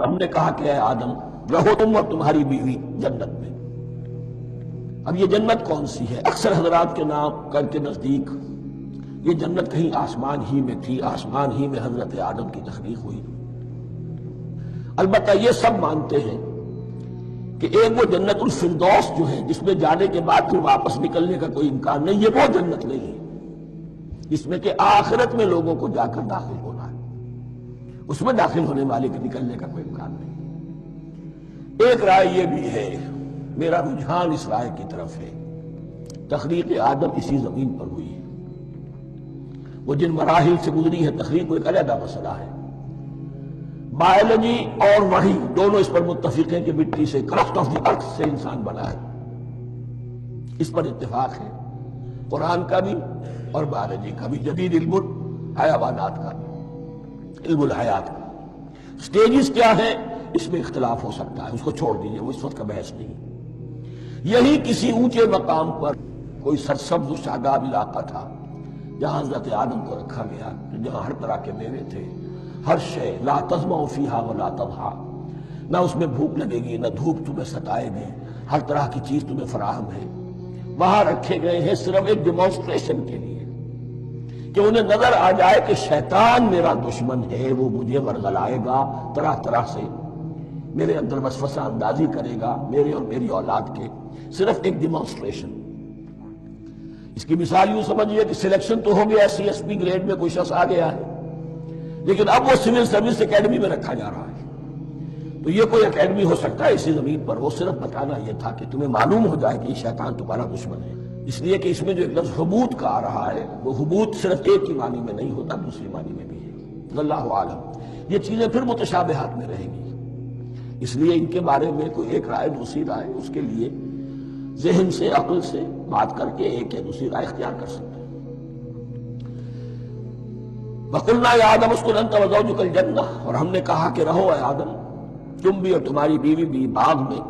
ہم نے کہا کہ اے آدم رہو تم اور تمہاری بیوی جنت میں۔ اب یہ جنت کون سی ہے؟ اکثر حضرات کے نام کے نزدیک یہ جنت کہیں آسمان ہی میں تھی، آسمان ہی میں حضرت آدم کی تخلیق ہوئی۔ البتہ یہ سب مانتے ہیں کہ ایک وہ جنت الفردوس جو ہے جس میں جانے کے بعد پھر واپس نکلنے کا کوئی امکان نہیں، یہ وہ جنت نہیں ہے جس میں کہ آخرت میں لوگوں کو جا کر داخل ہونا ہے، اس میں داخل ہونے والے کے نکلنے کا کوئی امکان نہیں۔ ایک رائے یہ بھی ہے، میرا رجحان اس رائے کی طرف ہے، تخلیق آدم اسی زمین پر ہوئی ہے۔ وہ جن مراحل سے گزری ہے تخلیق وہ ایک علیحدہ مسئلہ ہے۔ بایولوجی اور وحی دونوں اس پر متفق ہیں کہ مٹی سے، کرسٹ آف دی ارتھ سے انسان بنا ہے، اس پر اتفاق ہے قرآن کا بھی اور بایولوجی کا بھی، جدید علم الحیوانات کا بھی، علم الحیات کا۔ سٹیجز کیا ہیں اس میں اختلاف ہو سکتا ہے، اس کو چھوڑ دیجئے، وہ اس وقت کا بحث نہیں۔ یہی کسی اونچے مقام پر کوئی سرسبز و شاداب علاقہ تھا جہاں حضرت آدم کو رکھا گیا، جہاں ہر طرح کے میوے تھے، ہر شے، لا تظمأ فیہا ولا تضحیٰ، نہ اس میں بھوک لگے گی نہ دھوپ تمہیں ستائے گی، ہر طرح کی چیز تمہیں فراہم ہے۔ وہاں رکھے گئے ہیں صرف ایک ڈیمانسٹریشن کے لیے کہ انہیں نظر آ جائے کہ شیطان میرا دشمن ہے، وہ مجھے ورغلائے گا، طرح طرح سے میرے اندر وسوسہ اندازی کرے گا، میرے اور میری اولاد کے، صرف ایک ڈیمانسٹریشن۔ اس کی مثال یوں سمجھیے کہ سلیکشن تو ہو گیا، سی ایس پی گریڈ میں کوئی شخص آ گیا ہے، لیکن اب وہ سول سروس اکیڈمی میں رکھا جا رہا ہے۔ تو یہ کوئی اکیڈمی ہو سکتا ہے اسی زمین پر، وہ صرف بتانا یہ تھا کہ تمہیں معلوم ہو جائے کہ یہ شیطان تمہارا دشمن ہے، اس لیے کہ اس میں جو ایک لفظ حبوط کا آ رہا ہے، وہ حبوط صرف ایک ہی معنی میں نہیں ہوتا، دوسری معنی میں بھی ہے۔ اللہ عالم، یہ چیزیں پھر متشابہات میں رہیں گی، اس لیے ان کے بارے میں کوئی ایک رائے دوسری رائے، اس کے لیے ذہن سے، عقل سے بات کر کے ایک یا دوسری رائے اختیار کر سکتے ہیں۔ وَقُلْنَا يَا آدَمُ اسْكُنْ أَنْتَ وَزَوْجُكَ الْجَنَّةَ، اور ہم نے کہا کہ رہو اے آدم تم بھی اور تمہاری بیوی بھی باغ میں،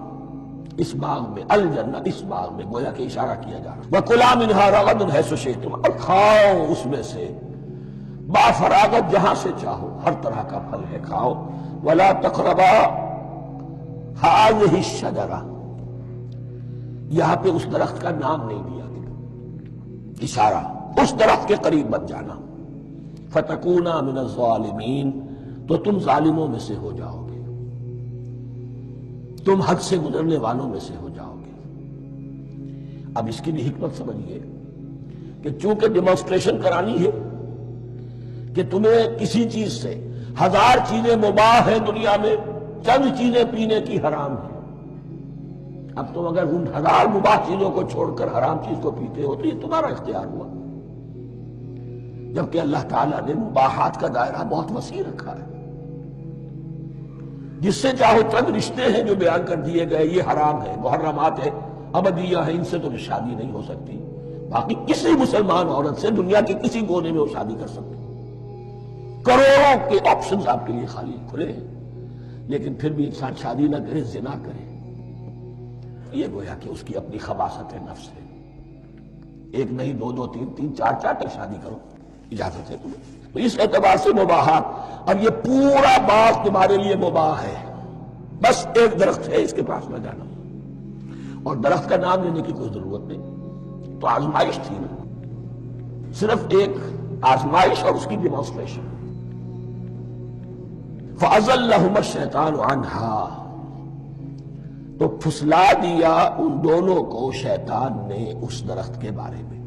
اس باغ میں، الجنہ، اس باغ میں، گویا کہ اشارہ کیا جا رہا ہے۔ وَكُلَا مِنْهَا رَغَدًا حَيْثُ شِئْتُمْ، اور کھاؤ اس میں سے با فراغت جہاں سے چاہو، ہر طرح کا پھل ہے کھاؤ۔ وَلَا تَقْرَبَا هَٰذِهِ الشَّجَرَةَ، یہاں پہ اس درخت کا نام نہیں دیا گیا، اشارہ اس درخت کے قریب مت جانا۔ فَتَكُونَا مِنَ الظَّالِمِينَ، تو تم ظالموں میں سے ہو جاؤ گے، تم حد سے گزرنے والوں میں سے ہو جاؤ گے۔ اب اس کی بھی حکمت سمجھیے کہ چونکہ ڈیمانسٹریشن کرانی ہے کہ تمہیں کسی چیز سے، ہزار چیزیں مباح ہیں دنیا میں، چند چیزیں پینے کی حرام ہیں، اب تم اگر ان ہزار مباح چیزوں کو چھوڑ کر حرام چیز کو پیتے ہو تو یہ تمہارا اختیار ہوا، جبکہ اللہ تعالیٰ نے مباحات کا دائرہ بہت وسیع رکھا ہے۔ جس سے چاہو چند رشتے ہیں جو بیان کر دیے گئے، یہ حرام ہے، محرمات ہے، ابدیہ ہے، ان سے تو شادی نہیں ہو سکتی، باقی کسی مسلمان عورت سے دنیا کے کسی کونے میں وہ شادی کر سکتے، کروڑوں کے آپشنز آپ کے لیے خالی کھلے ہیں، لیکن پھر بھی انسان شادی نہ کرے، زنا کرے، یہ گویا کہ اس کی اپنی خباثت نفس ہے۔ ایک نہیں، دو دو، تین تین، چار چار تک شادی کرو، اجازت ہے تمہیں۔ تو اس اعتبار سے مباحات، اب یہ پورا باغ تمہارے لیے مباح ہے، بس ایک درخت ہے اس کے پاس نہ جانا، اور درخت کا نام لینے کی کوئی ضرورت نہیں، تو آزمائش تھی نا، صرف ایک آزمائش اور اس کی ڈیمانسٹریشن۔ فَأَزَلَّهُمَا الشَّيْطَانُ عَنْهَا، تو پھسلا دیا ان دونوں کو شیطان نے اس درخت کے بارے میں۔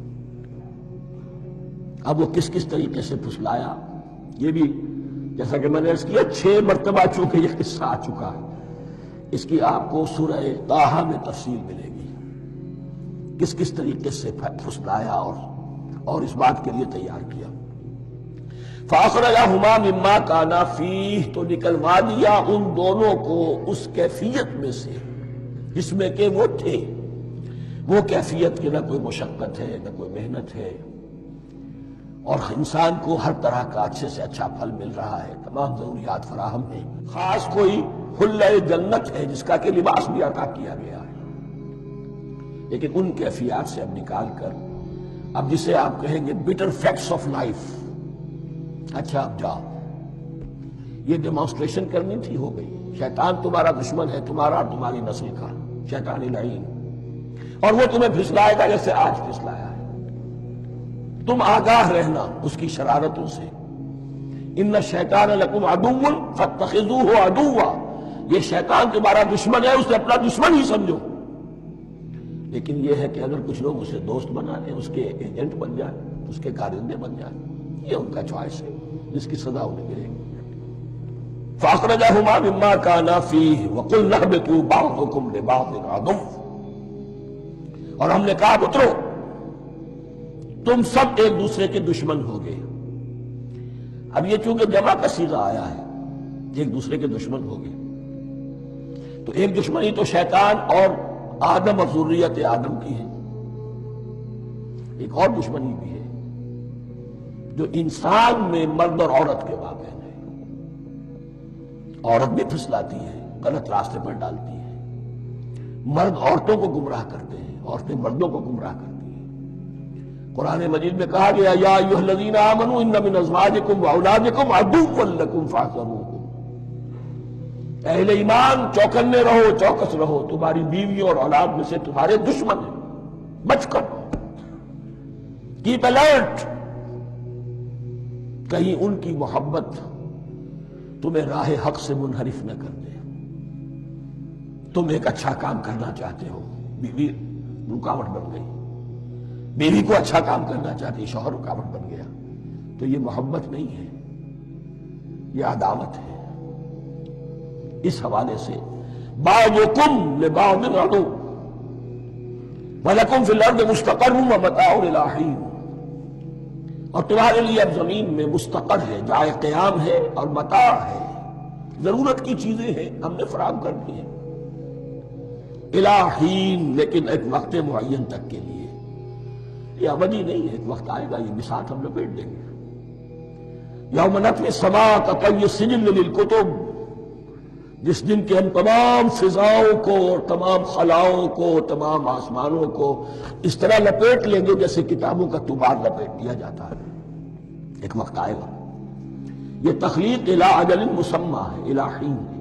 اب وہ کس کس طریقے سے پھسلایا، یہ بھی جیسا کہ میں نے عرض کیا 6 مرتبہ چونکہ یہ قصہ آ چکا ہے، اس کی آپ کو سورہ طٰہٰ میں تفصیل ملے گی، کس کس طریقے سے پھسلایا اور اس بات کے لیے تیار کیا۔ فَأَخْرَجَهُمَا مِمَّا كَانَا فِيهِ، تو نکلوا دیا ان دونوں کو اس کیفیت میں سے جس میں کہ وہ تھے، وہ کیفیت کہ نہ کوئی مشقت ہے نہ کوئی محنت ہے، اور انسان کو ہر طرح کا اچھے سے اچھا پھل مل رہا ہے، تمام ضروریات فراہم ہیں، خاص کوئی حلہ جنت ہے جس کا کہ لباس بھی عطا کیا گیا ہے، لیکن ان کیفیات سے اب نکال کر، اب جسے آپ کہیں گے bitter facts of life، اچھا اب جاؤ، یہ ڈیمانسٹریشن کرنی تھی، ہو گئی۔ شیطان تمہارا دشمن ہے، تمہارا اور تمہاری نسل کا، شیطان لعین، اور وہ تمہیں پھسلائے گا جیسے آج پھسلایا ہے۔ تم آگاہ رہنا اس کی شرارتوں سے۔ ان الشیطان لکم عدو فاتخذوہ عدوا، یہ شیطان تمہارا دشمن ہے، اسے اپنا دشمن ہی سمجھو۔ لیکن یہ ہے کہ اگر کچھ لوگ اسے دوست بنا لیں، اس کے ایجنٹ بن جائیں، اس کے کارندے بن جائیں، یہ ان کا چوائس ہے جس کی سزا انہیں ملے گی۔ فَأَخْرَجَهُمَا مِمَّا كَانَا فِيهِ وَقُلْنَا اهْبِطُوا بَعْضُكُمْ لِبَعْضٍ عَدُوٌّ، اور ہم نے کہا اترو، تم سب ایک دوسرے کے دشمن ہو گئے۔ اب یہ چونکہ جمع کا صیغہ آیا ہے، ایک دوسرے کے دشمن ہو گئے، تو ایک دشمنی تو شیطان اور آدم اور ذریت آدم کی ہے، ایک اور دشمنی بھی ہے جو انسان میں مرد اور عورت کے مابین ہے۔ عورت بھی پھسلاتی ہے، غلط راستے پر ڈالتی ہے، مرد عورتوں کو گمراہ کرتے ہیں، عورتیں مردوں کو گمراہ کرتی ہیں۔ قرآن مجید میں کہا گیا یا ایھا الذین آمنوا ان من ازواجکم واولادکم عدوا لکم فاحذروہم، اہل ایمان چوکنے رہو، چوکس رہو، تمہاری بیویوں اور اولاد میں سے تمہارے دشمن ہیں، بچ کر کیپ الرٹ، کہیں ان کی محبت تمہیں راہ حق سے منحرف نہ کر دے۔ تم ایک اچھا کام کرنا چاہتے ہو، بیوی رکاوٹ بن گئی، بیوی کو اچھا کام کرنا چاہتی، شوہر رکاوٹ بن گیا، تو یہ محبت نہیں ہے، یہ عداوت ہے۔ اس حوالے سے بعضکم لبعض عدو ولکم فی الارض مستقر ومتاع الی حین، اور تمہارے لیے اب زمین میں مستقر ہے، جائے قیام ہے اور متاع ہے، ضرورت کی چیزیں ہیں ہم نے فراہم کر دی ہیں، الی حین، لیکن ایک وقت معین تک کے لیے، یہ ابدی نہیں ہے، ایک وقت آئے گا یہ بساط ہم لپیٹ دیں گے۔ یوم نطوی السماء کطی السجل للکتب، جس دن کے ہم تمام فضاؤں کو اور تمام خلاؤں کو، تمام آسمانوں کو اس طرح لپیٹ لیں گے جیسے کتابوں کا تبار لپیٹ دیا جاتا ہے۔ ایک وقت آئے گا، یہ تخلیق الی اجل مسمى ہے، الی حین ہے۔